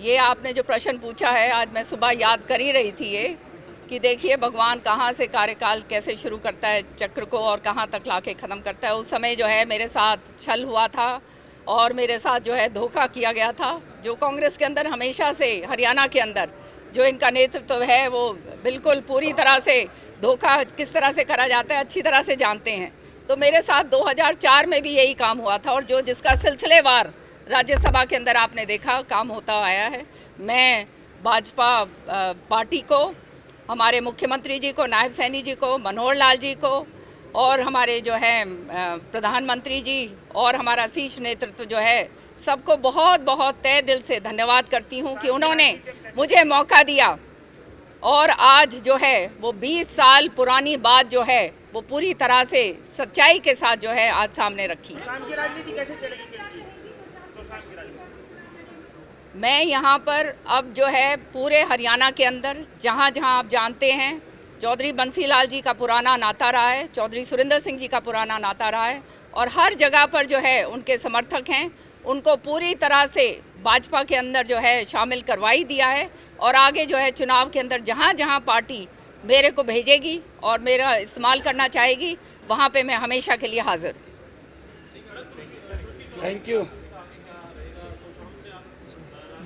ये आपने जो प्रश्न पूछा है, आज मैं सुबह याद कर ही रही थी ये कि देखिए भगवान कहाँ से कार्यकाल कैसे शुरू करता है चक्र को और कहाँ तक लाके ख़त्म करता है। उस समय जो है मेरे साथ छल हुआ था और मेरे साथ जो है धोखा किया गया था। जो कांग्रेस के अंदर हमेशा से, हरियाणा के अंदर जो इनका नेतृत्व है वो बिल्कुल पूरी तरह से धोखा किस तरह से करा जाता है अच्छी तरह से जानते हैं। तो मेरे साथ 2004 में भी यही काम हुआ था और जो जिसका सिलसिलेवार राज्यसभा के अंदर आपने देखा काम होता आया है। मैं भाजपा पार्टी को, हमारे मुख्यमंत्री जी को, नायब सैनी जी को, मनोहर लाल जी को और हमारे जो है प्रधानमंत्री जी और हमारा शीर्ष नेतृत्व जो है सबको बहुत बहुत तहे दिल से धन्यवाद करती हूँ कि उन्होंने मुझे मौका दिया और आज जो है वो 20 साल पुरानी बात जो है वो पूरी तरह से सच्चाई के साथ जो है आज सामने रखी। शाम की राजनीति कैसे चलेगी? मैं यहाँ पर अब जो है पूरे हरियाणा के अंदर जहाँ जहाँ आप जानते हैं चौधरी बंसीलाल जी का पुराना नाता रहा है, चौधरी सुरेंद्र सिंह जी का पुराना नाता रहा है और हर जगह पर जो है उनके समर्थक हैं, उनको पूरी तरह से भाजपा के अंदर जो है शामिल करवाई दिया है और आगे जो है चुनाव के अंदर जहाँ जहाँ पार्टी मेरे को भेजेगी और मेरा इस्तेमाल करना चाहेगी वहाँ पे मैं हमेशा के लिए हाजिर। Thank you.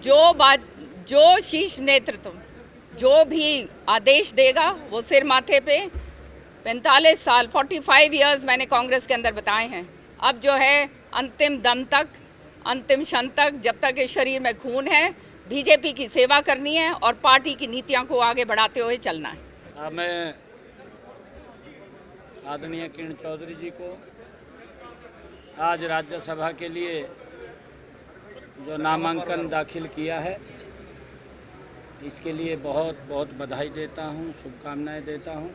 जो शीर्ष नेतृत्व जो भी आदेश देगा वो सिर माथे पे 45 साल 45 इयर्स मैंने कांग्रेस के अंदर बताए हैं। अब जो है अंतिम दम तक, अंतिम क्षण तक, जब तक इस शरीर में खून है बीजेपी की सेवा करनी है और पार्टी की नीतियों को आगे बढ़ाते हुए चलना है। मैं आदरणीय किरण चौधरी जी को आज राज्यसभा के लिए जो नामांकन दाखिल किया है इसके लिए बहुत बहुत बधाई देता हूं, शुभकामनाएं देता हूं।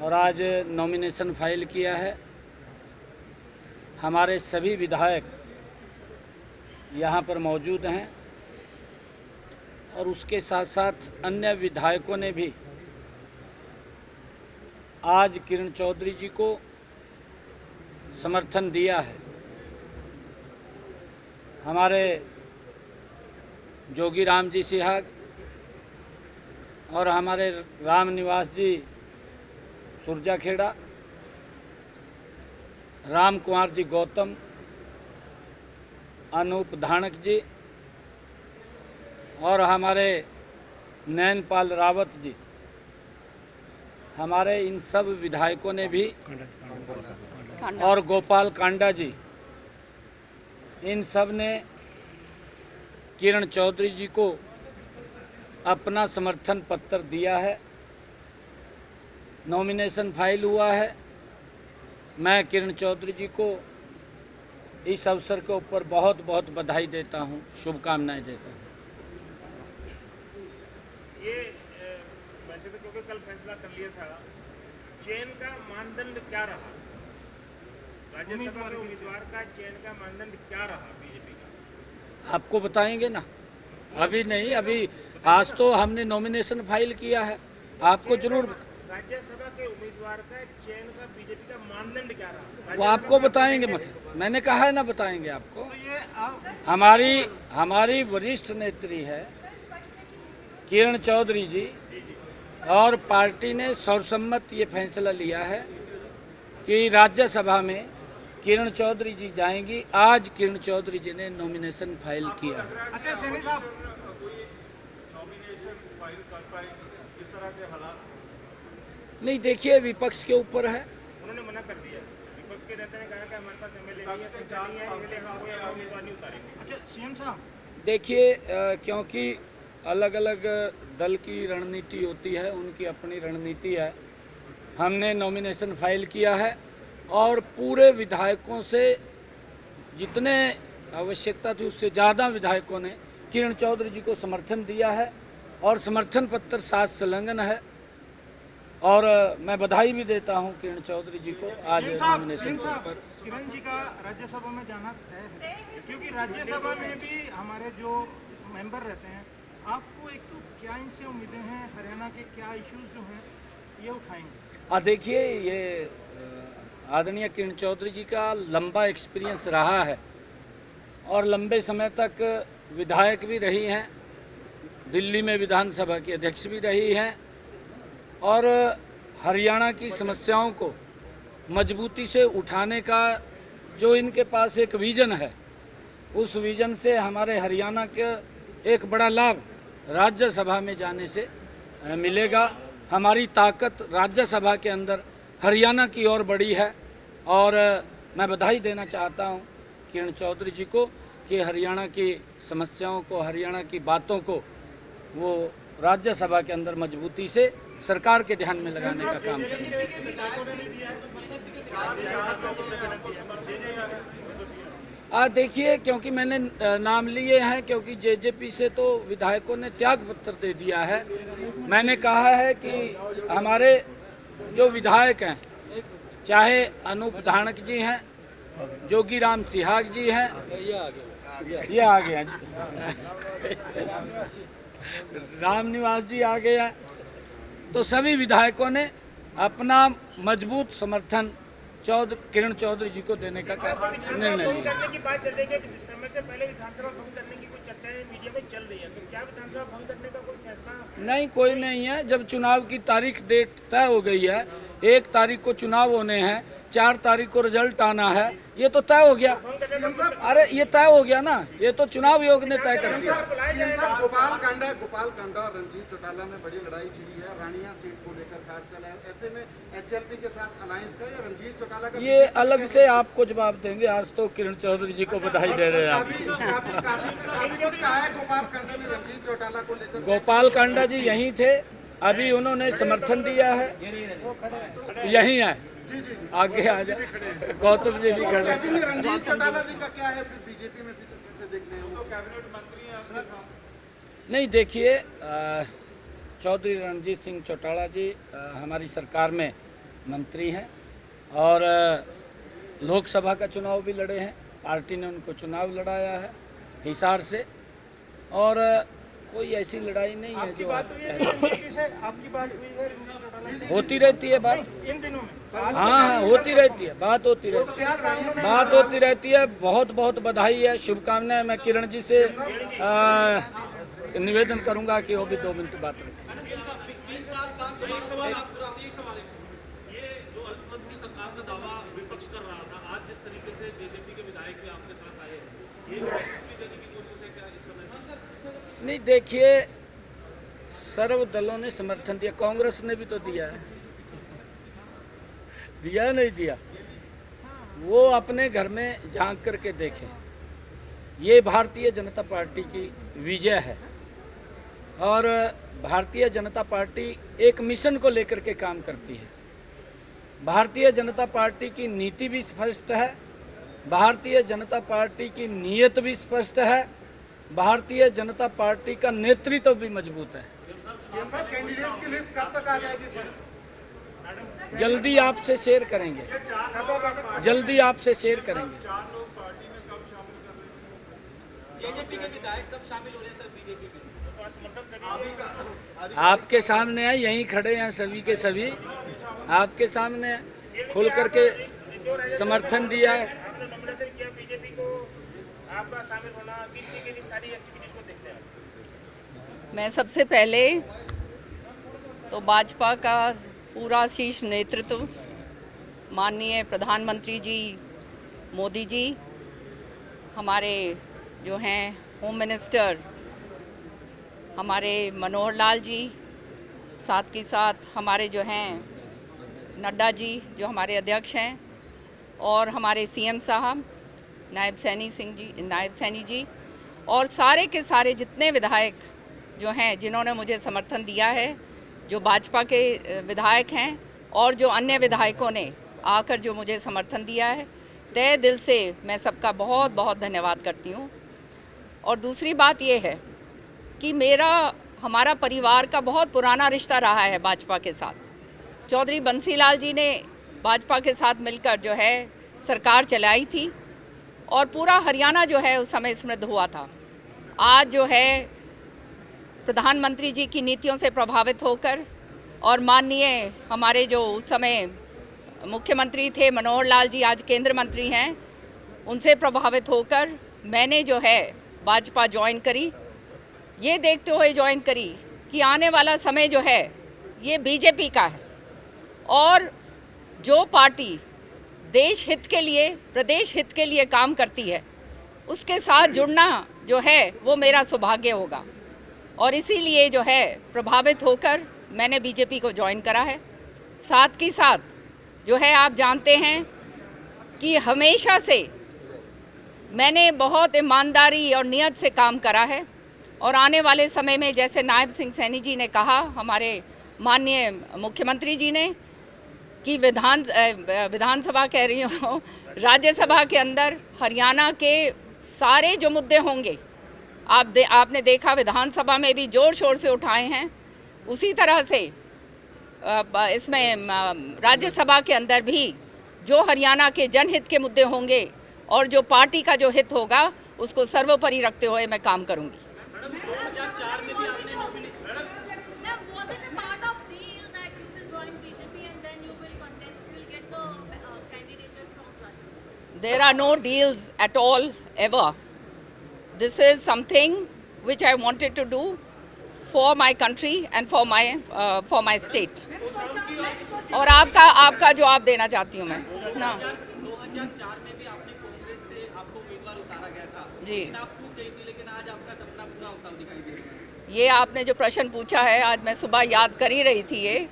और आज नॉमिनेशन फाइल किया है। हमारे सभी विधायक यहां पर मौजूद हैं और उसके साथ साथ अन्य विधायकों ने भी आज किरण चौधरी जी को समर्थन दिया है। हमारे जोगी राम जी सिहाग और हमारे राम निवास जी सुरजाखेड़ा, राम कुमार जी गौतम, अनूप धानक जी और हमारे नैनपाल रावत जी, हमारे इन सब विधायकों ने भी और गोपाल कांडा जी, इन सब ने किरण चौधरी जी को अपना समर्थन पत्र दिया है। नॉमिनेशन फाइल हुआ है। मैं किरण चौधरी जी को इस अवसर के ऊपर बहुत बहुत बधाई देता हूं, शुभकामनाएं देता हूं। ये वैसे तो क्योंकि कल फैसला कर लिया था, चयन का मानदंड क्या रहा? राज्यसभा के उम्मीदवार का चयन का मानदंड क्या रहा बीजेपी का? आपको बताएंगे ना, अभी नहीं, अभी आज तो हमने नॉमिनेशन फाइल किया है, आपको जरूर राज्यसभा के उम्मीदवार का चयन का बीजेपी का मानदंड क्या रहा? वो आपको बताएंगे। मैंने कहा है ना, बताएंगे आपको। तो ये हमारी वरिष्ठ नेत्री है किरण चौधरी जी और पार्टी ने सर्वसम्मत ये फैसला लिया है कि राज्यसभा में किरण चौधरी जी जाएंगी। आज किरण चौधरी जी ने नॉमिनेशन फाइल किया है। अच्छा सैनी साहब, नहीं, देखिए विपक्ष के ऊपर है। उन्होंने मना कर दिया। विपक्ष के नेता ने कहा कि हमारे पास एमएलए नहीं है, संख्या नहीं है, इसलिए हम कोई उम्मीदवार नहीं उतारेंगे। अच्छा सीएम साहब, देखिए क्योंकि अलग अलग दल की रणनीति होती है, उनकी अपनी रणनीति है। हमने नॉमिनेशन फाइल किया है और पूरे विधायकों से जितने आवश्यकता थी उससे ज़्यादा विधायकों ने किरण चौधरी जी को समर्थन दिया है और समर्थन पत्र साथ संलग्न है। और मैं बधाई भी देता हूं किरण चौधरी जी को आज नॉमिनेशन पर। किरण जी का राज्यसभा में जाना तय है, क्योंकि राज्यसभा में भी हमारे जो मेंबर रहते हैं, आपको एक तो क्या इनसे उम्मीदें हैं, हरियाणा के क्या इश्यूज जो हैं ये उठाएंगे? देखिए, ये आदरणीय किरण चौधरी जी का लंबा एक्सपीरियंस रहा है और लंबे समय तक विधायक भी रही हैं, दिल्ली में विधानसभा की अध्यक्ष भी रही हैं और हरियाणा की समस्याओं को मजबूती से उठाने का जो इनके पास एक विज़न है, उस विज़न से हमारे हरियाणा के एक बड़ा लाभ राज्यसभा में जाने से मिलेगा। हमारी ताकत राज्यसभा के अंदर हरियाणा की ओर बढ़ी है और मैं बधाई देना चाहता हूं किरण चौधरी जी को कि हरियाणा की समस्याओं को, हरियाणा की बातों को वो राज्यसभा के अंदर मजबूती से सरकार के ध्यान में लगाने का काम करें। देखिए, क्योंकि मैंने नाम लिए हैं, क्योंकि जेजेपी से तो विधायकों ने त्याग पत्र दे दिया है। मैंने कहा है कि हमारे जो विधायक हैं, चाहे अनूप धानक जी हैं, जोगीराम सिहाग जी हैं, ये आ गए रामनिवास जी आ गए हैं, तो सभी विधायकों ने अपना मजबूत समर्थन किरण चौधरी जी को देने का निर्णय लिया। करने की बात चल रही है, समय से पहले विधानसभा भंग करने की कोई चर्चाएं मीडिया में चल रही है, तो क्या विधानसभा भंग करने का कोई फैसला? नहीं, कोई नहीं है। जब चुनाव की तारीख डेट तय हो गई है, 1 तारीख को चुनाव होने हैं, 4 तारीख को रिजल्ट आना है, ये तो तय हो गया। अरे ये तय हो गया ना, ये तो चुनाव आयोग ने तय कर दिया। गोपाल कांडा और रंजीत चौटाला में बड़ी लड़ाई छिड़ी है रानिया सीट को लेकर, खासकर ऐसे में एचएलपी के साथ अलायंस का या रंजीत चौटाला का, ये अलग से आपको जवाब देंगे। आज तो किरण चौधरी जी को बधाई दे रहे हैं आप। कुछ कहा है गोपाल कांडा ने रंजीत चौटाला को लेकर? गोपाल कांडा जी यहीं थे, अभी उन्होंने समर्थन दिया है, यहीं है, आगे आ जाए। गौतम जी भी खड़े। रंजीत चौटाला जी का क्या है बीजेपी में कैसे देखते हैं? वो कैबिनेट मंत्री हैं अपने साथ। नहीं, देखिए, चौधरी रणजीत सिंह चौटाला जी हमारी सरकार में मंत्री हैं और लोकसभा का चुनाव भी लड़े हैं। पार्टी ने उनको चुनाव लड़ाया है हिसार से, और कोई ऐसी लड़ाई नहीं है जो आपकी बात हुई है? होती रहती है बात इन दिनों में? हाँ, होती रहती है, बात होती रहती है। बहुत बहुत बधाई है, शुभकामनाएं। मैं किरण जी से निवेदन करूंगा कि वो भी 2 मिनट बात रखें। नहीं, देखिए, सर्व दलों ने समर्थन दिया, कांग्रेस ने भी तो दिया है, दिया नहीं दिया, वो अपने घर में झांक करके देखें। ये भारतीय जनता पार्टी की विजय है और भारतीय जनता पार्टी एक मिशन को लेकर के काम करती है। भारतीय जनता पार्टी की नीति भी स्पष्ट है, भारतीय जनता पार्टी की नीयत भी स्पष्ट है, भारतीय जनता पार्टी का नेतृत्व भी मजबूत है। कैंडिडेट की लिस्ट कब तक आ जाएगी? जल्दी आपसे शेयर करेंगे, जल्दी आपसे शेयर करेंगे। जेजेपी के विधायक कब शामिल हो रहे हैं सर बीजेपी में? आपके सामने है, यहीं खड़े हैं सभी के सभी, आपके सामने खुल करके समर्थन दिया है। आपने नॉमिनेशन किया बीजेपी को, आपका शामिल होना, किस तरीके की सारी एक्टिविटीज को देखते हैं? मैं सबसे पहले तो भाजपा का पूरा शीर्ष नेतृत्व, माननीय प्रधानमंत्री जी मोदी जी, हमारे जो हैं होम मिनिस्टर हमारे मनोहर लाल जी, साथ के साथ हमारे जो हैं नड्डा जी जो हमारे अध्यक्ष हैं, और हमारे सीएम साहब नायब सैनी जी, और सारे के सारे जितने विधायक जो हैं जिन्होंने मुझे समर्थन दिया है, जो भाजपा के विधायक हैं और जो अन्य विधायकों ने आकर जो मुझे समर्थन दिया है, तहे दिल से मैं सबका बहुत बहुत धन्यवाद करती हूँ। और दूसरी बात ये है कि हमारा परिवार का बहुत पुराना रिश्ता रहा है भाजपा के साथ। चौधरी बंसीलाल जी ने भाजपा के साथ मिलकर जो है सरकार चलाई थी और पूरा हरियाणा जो है उस समय समृद्ध हुआ था। आज जो है प्रधानमंत्री जी की नीतियों से प्रभावित होकर और माननीय हमारे जो उस समय मुख्यमंत्री थे मनोहर लाल जी, आज केंद्र मंत्री हैं, उनसे प्रभावित होकर मैंने जो है भाजपा ज्वाइन करी, ये देखते हुए ज्वाइन करी कि आने वाला समय जो है ये बीजेपी का है और जो पार्टी देश हित के लिए, प्रदेश हित के लिए काम करती है उसके साथ जुड़ना जो है वो मेरा सौभाग्य होगा। और इसीलिए जो है प्रभावित होकर मैंने बीजेपी को ज्वाइन करा है। साथ ही साथ जो है आप जानते हैं कि हमेशा से मैंने बहुत ईमानदारी और नियत से काम करा है और आने वाले समय में जैसे नायब सिंह सैनी जी ने कहा, हमारे माननीय मुख्यमंत्री जी ने, कि विधानसभा कह रही हूँ, राज्यसभा के अंदर हरियाणा के सारे जो मुद्दे होंगे, आपने देखा विधानसभा में भी जोर शोर से उठाए हैं, उसी तरह से इसमें राज्यसभा के अंदर भी जो हरियाणा के जनहित के मुद्दे होंगे और जो पार्टी का जो हित होगा उसको सर्वोपरि रखते हुए मैं काम करूंगी। There are no deals at all ever. This is something which I wanted to do for my country and for my state. और आपका जवाब देना चाहती हूँ मैं ना। 2004 में भी आपने कांग्रेस से आपको उम्मीदवार उतारा गया था जी, आप चूक गई थी, लेकिन आज आपका सपना पूरा होता दिखाई दे रहा है। ये आपने जो प्रश्न पूछा है, आज मैं सुबह याद कर ही रही थी ये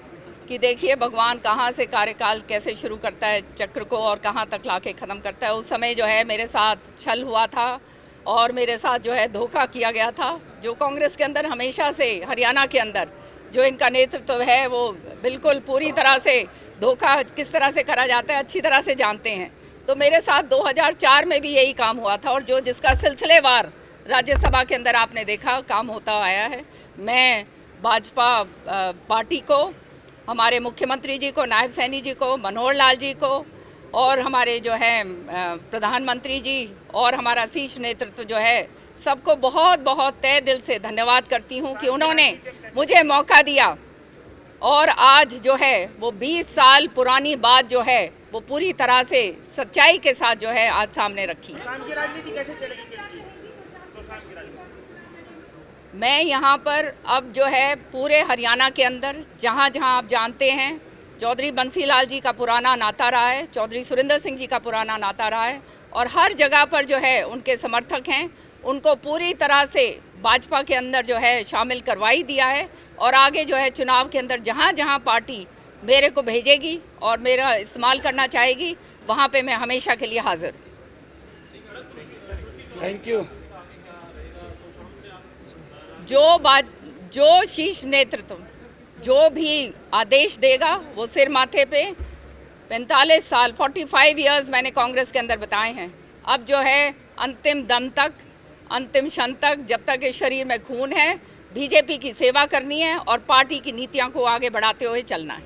कि देखिए भगवान कहाँ से कार्यकाल कैसे शुरू करता है चक्र को और कहाँ तक लाके ख़त्म करता है। उस समय जो है मेरे साथ छल हुआ था और मेरे साथ जो है धोखा किया गया था। जो कांग्रेस के अंदर हमेशा से हरियाणा के अंदर जो इनका नेतृत्व है वो बिल्कुल पूरी तरह से धोखा किस तरह से करा जाता है अच्छी तरह से जानते हैं। तो मेरे साथ 2004 में भी यही काम हुआ था और जो जिसका सिलसिलेवार राज्यसभा के अंदर आपने देखा काम होता आया है। मैं भाजपा पार्टी को, हमारे मुख्यमंत्री जी को, नायब सैनी जी को, मनोहर लाल जी को और हमारे जो है प्रधानमंत्री जी और हमारा शीर्ष नेतृत्व जो है सबको बहुत बहुत तहे दिल से धन्यवाद करती हूँ कि उन्होंने मुझे मौका दिया और आज जो है वो 20 साल पुरानी बात जो है वो पूरी तरह से सच्चाई के साथ जो है आज सामने रखी। मैं यहाँ पर अब जो है पूरे हरियाणा के अंदर जहाँ जहाँ आप जानते हैं चौधरी बंसीलाल जी का पुराना नाता रहा है, चौधरी सुरेंद्र सिंह जी का पुराना नाता रहा है और हर जगह पर जो है उनके समर्थक हैं, उनको पूरी तरह से भाजपा के अंदर जो है शामिल करवाई दिया है और आगे जो है चुनाव के अंदर जहाँ जहाँ पार्टी मेरे को भेजेगी और मेरा इस्तेमाल करना चाहेगी वहाँ पे मैं हमेशा के लिए हाजिर। Thank you. जो शीर्ष नेतृत्व जो भी आदेश देगा वो सिर माथे पे 45 साल 45 इयर्स मैंने कांग्रेस के अंदर बताए हैं। अब जो है अंतिम दम तक, अंतिम क्षण तक, जब तक इस शरीर में खून है, बीजेपी की सेवा करनी है और पार्टी की नीतियों को आगे बढ़ाते हुए चलना है।